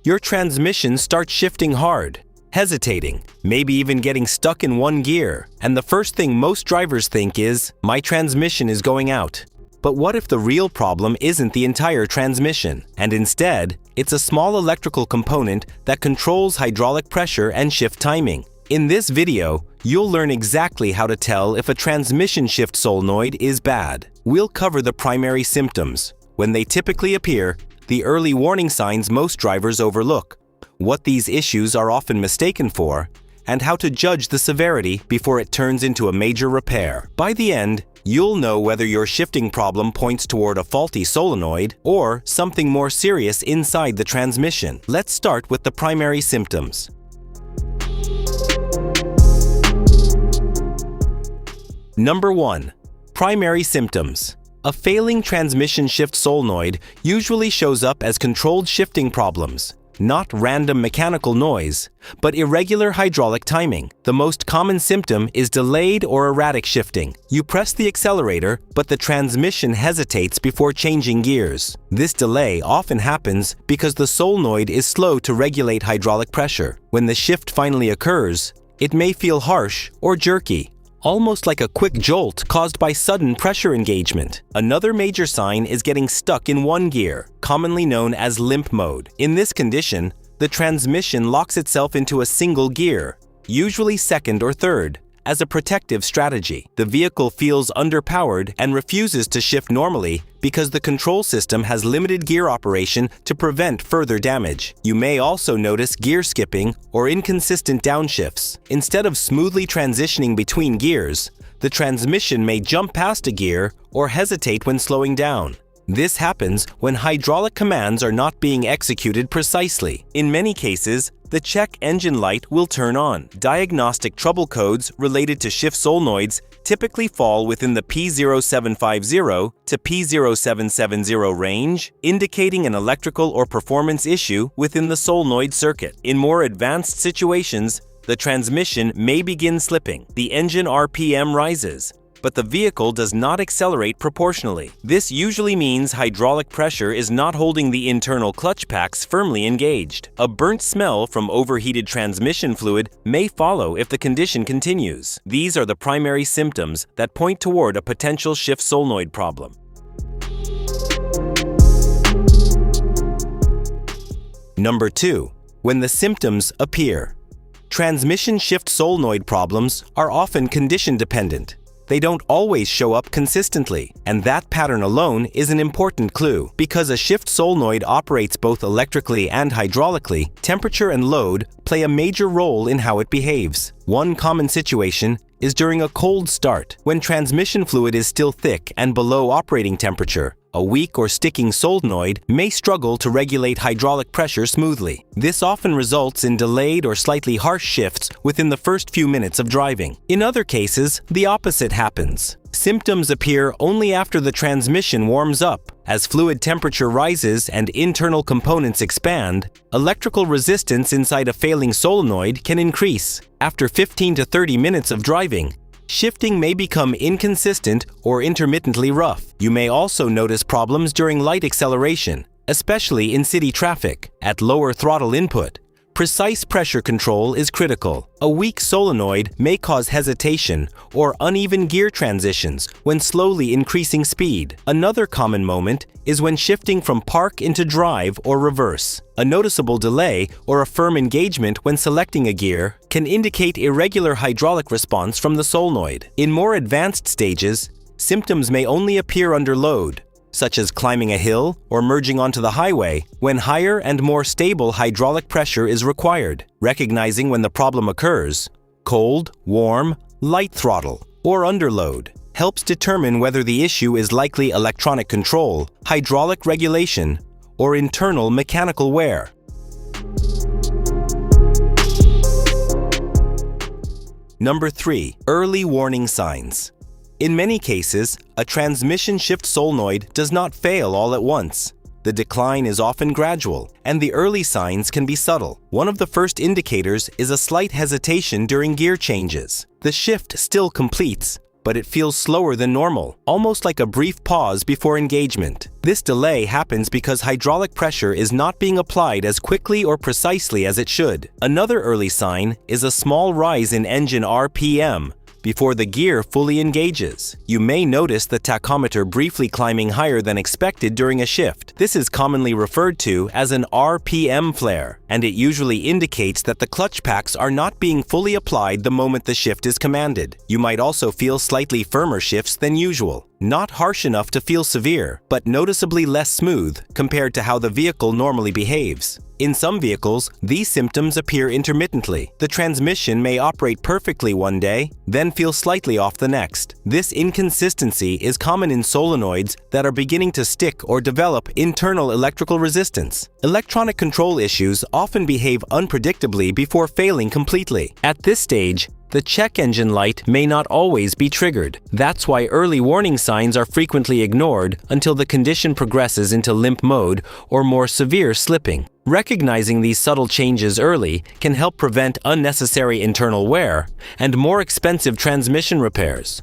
your transmission starts shifting hard, hesitating, maybe even getting stuck in one gear, and the first thing most drivers think is, my transmission is going out. But what if the real problem isn't the entire transmission, and instead, it's a small electrical component that controls hydraulic pressure and shift timing? In this video, you'll learn exactly how to tell if a transmission shift solenoid is bad. We'll cover the primary symptoms, when they typically appear, the early warning signs most drivers overlook, what these issues are often mistaken for, and how to judge the severity before it turns into a major repair. By the end, you'll know whether your shifting problem points toward a faulty solenoid or something more serious inside the transmission. Let's start with the primary symptoms. Number 1. Primary symptoms. A failing transmission shift solenoid usually shows up as controlled shifting problems, not random mechanical noise, but irregular hydraulic timing. The most common symptom is delayed or erratic shifting. You press the accelerator, but the transmission hesitates before changing gears. This delay often happens because the solenoid is slow to regulate hydraulic pressure. When the shift finally occurs, it may feel harsh or jerky, almost like a quick jolt caused by sudden pressure engagement. Another major sign is getting stuck in one gear, commonly known as limp mode. In this condition, the transmission locks itself into a single gear, usually second or third, as a protective strategy. The vehicle feels underpowered and refuses to shift normally because the control system has limited gear operation to prevent further damage. You may also notice gear skipping or inconsistent downshifts. Instead of smoothly transitioning between gears, the transmission may jump past a gear or hesitate when slowing down. This happens when hydraulic commands are not being executed precisely. In many cases, the check engine light will turn on. Diagnostic trouble codes related to shift solenoids typically fall within the P0750 to P0770 range, indicating an electrical or performance issue within the solenoid circuit. In more advanced situations, the transmission may begin slipping. The engine RPM rises, but the vehicle does not accelerate proportionally. This usually means hydraulic pressure is not holding the internal clutch packs firmly engaged. A burnt smell from overheated transmission fluid may follow if the condition continues. These are the primary symptoms that point toward a potential shift solenoid problem. Number 2. When the symptoms appear. Transmission shift solenoid problems are often condition-dependent. They don't always show up consistently, and that pattern alone is an important clue. Because a shift solenoid operates both electrically and hydraulically, temperature and load play a major role in how it behaves. One common situation is during a cold start, when transmission fluid is still thick and below operating temperature. A weak or sticking solenoid may struggle to regulate hydraulic pressure smoothly. This often results in delayed or slightly harsh shifts within the first few minutes of driving. In other cases, the opposite happens. Symptoms appear only after the transmission warms up. As fluid temperature rises and internal components expand, electrical resistance inside a failing solenoid can increase. After 15 to 30 minutes of driving, shifting may become inconsistent or intermittently rough. You may also notice problems during light acceleration, especially in city traffic. At lower throttle input, precise pressure control is critical. A weak solenoid may cause hesitation or uneven gear transitions when slowly increasing speed. Another common moment is when shifting from park into drive or reverse. A noticeable delay or a firm engagement when selecting a gear can indicate irregular hydraulic response from the solenoid. In more advanced stages, symptoms may only appear under load, such as climbing a hill or merging onto the highway, when higher and more stable hydraulic pressure is required. Recognizing when the problem occurs, cold, warm, light throttle, or underload, helps determine whether the issue is likely electronic control, hydraulic regulation, or internal mechanical wear. Number 3. Early warning signs. In many cases, a transmission shift solenoid does not fail all at once. The decline is often gradual, and the early signs can be subtle. One of the first indicators is a slight hesitation during gear changes. The shift still completes, but it feels slower than normal, almost like a brief pause before engagement. This delay happens because hydraulic pressure is not being applied as quickly or precisely as it should. Another early sign is a small rise in engine RPM before the gear fully engages. You may notice the tachometer briefly climbing higher than expected during a shift. This is commonly referred to as an RPM flare, and it usually indicates that the clutch packs are not being fully applied the moment the shift is commanded. You might also feel slightly firmer shifts than usual. Not harsh enough to feel severe, but noticeably less smooth compared to how the vehicle normally behaves. In some vehicles, these symptoms appear intermittently. The transmission may operate perfectly one day, then feel slightly off the next. This inconsistency is common in solenoids that are beginning to stick or develop internal electrical resistance. Electronic control issues often behave unpredictably before failing completely. At this stage, the check engine light may not always be triggered. That's why early warning signs are frequently ignored until the condition progresses into limp mode or more severe slipping. Recognizing these subtle changes early can help prevent unnecessary internal wear and more expensive transmission repairs.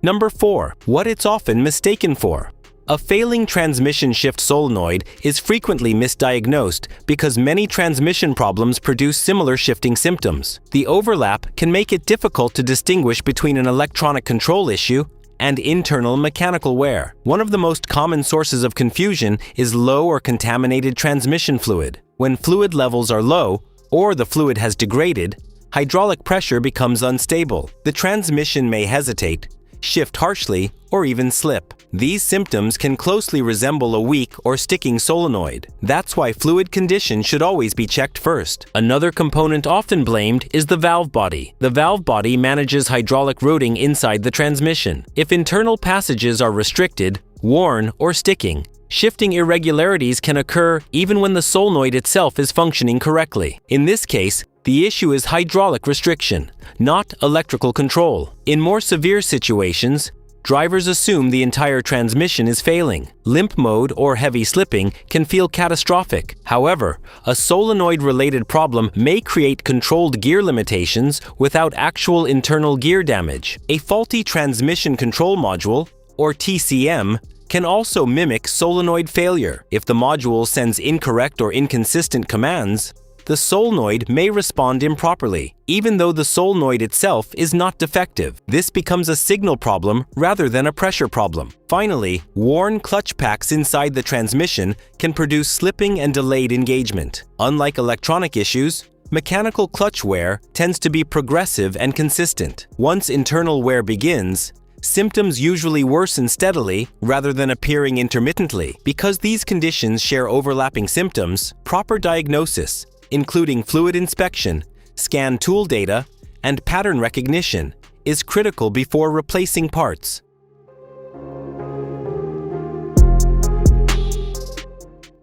Number 4. What it's often mistaken for. A failing transmission shift solenoid is frequently misdiagnosed because many transmission problems produce similar shifting symptoms. The overlap can make it difficult to distinguish between an electronic control issue and internal mechanical wear. One of the most common sources of confusion is low or contaminated transmission fluid. When fluid levels are low, or the fluid has degraded, hydraulic pressure becomes unstable. The transmission may hesitate, shift harshly, or even slip. These symptoms can closely resemble a weak or sticking solenoid. That's why fluid condition should always be checked first. Another component often blamed is the valve body. The valve body manages hydraulic routing inside the transmission. If internal passages are restricted, worn, or sticking, shifting irregularities can occur even when the solenoid itself is functioning correctly. In this case, the issue is hydraulic restriction, not electrical control. In more severe situations, drivers assume the entire transmission is failing. Limp mode or heavy slipping can feel catastrophic. However, a solenoid-related problem may create controlled gear limitations without actual internal gear damage. A faulty transmission control module, or TCM, can also mimic solenoid failure. If the module sends incorrect or inconsistent commands, the solenoid may respond improperly, even though the solenoid itself is not defective. This becomes a signal problem rather than a pressure problem. Finally, worn clutch packs inside the transmission can produce slipping and delayed engagement. Unlike electronic issues, mechanical clutch wear tends to be progressive and consistent. Once internal wear begins, symptoms usually worsen steadily rather than appearing intermittently. Because these conditions share overlapping symptoms, proper diagnosis, including fluid inspection, scan tool data, and pattern recognition, is critical before replacing parts.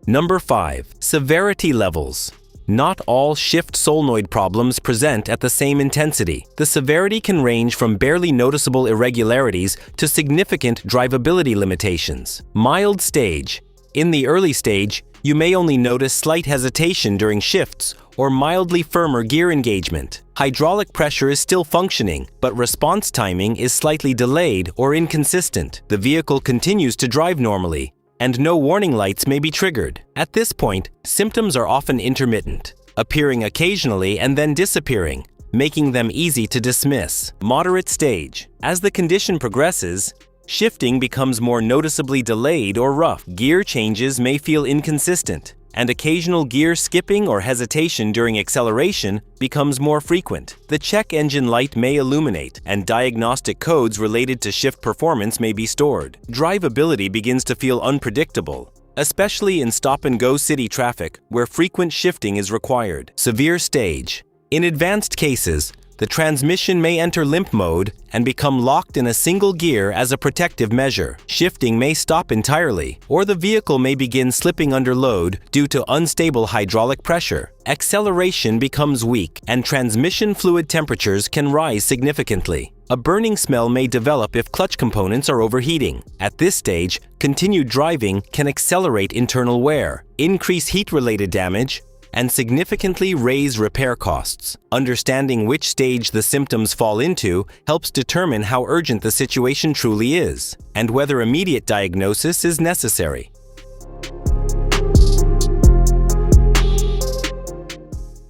Number 5. Severity levels. Not all shift solenoid problems present at the same intensity. The severity can range from barely noticeable irregularities to significant drivability limitations. Mild stage. In the early stage, you may only notice slight hesitation during shifts or mildly firmer gear engagement. Hydraulic pressure is still functioning, but response timing is slightly delayed or inconsistent. The vehicle continues to drive normally, and no warning lights may be triggered. At this point, symptoms are often intermittent, appearing occasionally and then disappearing, making them easy to dismiss. Moderate stage. As the condition progresses, shifting becomes more noticeably delayed or rough. Gear changes may feel inconsistent, and occasional gear skipping or hesitation during acceleration becomes more frequent. The check engine light may illuminate, and diagnostic codes related to shift performance may be stored. Drivability begins to feel unpredictable, especially in stop-and-go city traffic where frequent shifting is required. Severe stage. In advanced cases, the transmission may enter limp mode and become locked in a single gear as a protective measure. Shifting may stop entirely, or the vehicle may begin slipping under load due to unstable hydraulic pressure. Acceleration becomes weak, and transmission fluid temperatures can rise significantly. A burning smell may develop if clutch components are overheating. At this stage, continued driving can accelerate internal wear, increase heat-related damage, and significantly raise repair costs. Understanding which stage the symptoms fall into helps determine how urgent the situation truly is, and whether immediate diagnosis is necessary.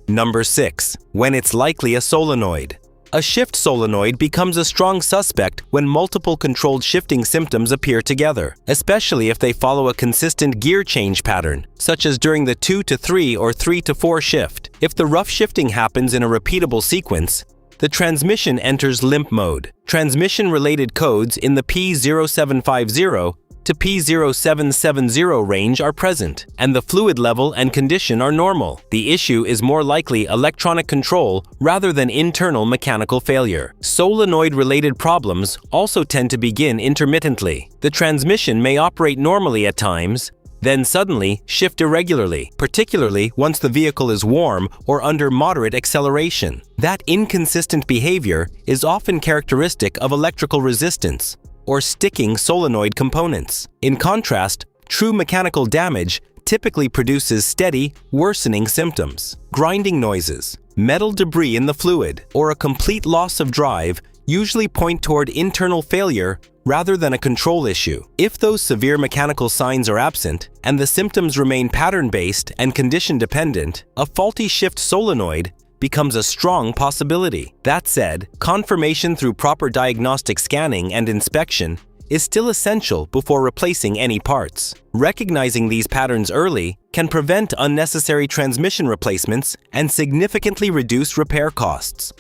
Number 6. When it's likely a solenoid. A shift solenoid becomes a strong suspect when multiple controlled shifting symptoms appear together, especially if they follow a consistent gear change pattern, such as during the 2 to 3 or 3 to 4 shift. If the rough shifting happens in a repeatable sequence, the transmission enters limp mode. Transmission-related codes in the P0750 to P0770 range are present, and the fluid level and condition are normal. The issue is more likely electronic control rather than internal mechanical failure. Solenoid-related problems also tend to begin intermittently. The transmission may operate normally at times, then suddenly shift irregularly, particularly once the vehicle is warm or under moderate acceleration. That inconsistent behavior is often characteristic of electrical resistance or sticking solenoid components. In contrast, true mechanical damage typically produces steady, worsening symptoms. Grinding noises, metal debris in the fluid, or a complete loss of drive usually point toward internal failure rather than a control issue. If those severe mechanical signs are absent and the symptoms remain pattern-based and condition-dependent, a faulty shift solenoid becomes a strong possibility. That said, confirmation through proper diagnostic scanning and inspection is still essential before replacing any parts. Recognizing these patterns early can prevent unnecessary transmission replacements and significantly reduce repair costs.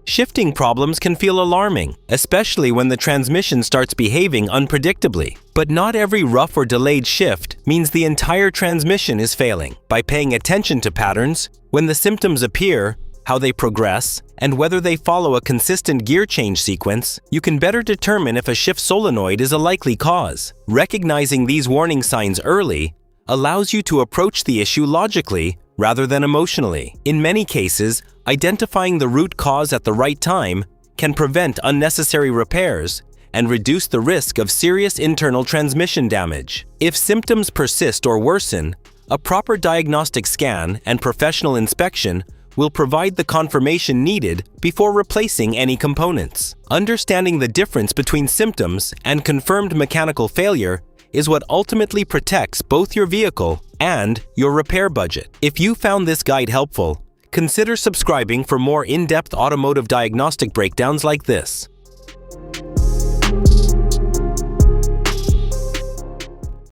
Shifting problems can feel alarming, especially when the transmission starts behaving unpredictably. But not every rough or delayed shift means the entire transmission is failing. By paying attention to patterns, when the symptoms appear, how they progress, and whether they follow a consistent gear change sequence, you can better determine if a shift solenoid is a likely cause. Recognizing these warning signs early allows you to approach the issue logically rather than emotionally. In many cases, identifying the root cause at the right time can prevent unnecessary repairs and reduce the risk of serious internal transmission damage. If symptoms persist or worsen, a proper diagnostic scan and professional inspection will provide the confirmation needed before replacing any components. Understanding the difference between symptoms and confirmed mechanical failure is what ultimately protects both your vehicle and your repair budget. If you found this guide helpful, consider subscribing for more in-depth automotive diagnostic breakdowns like this.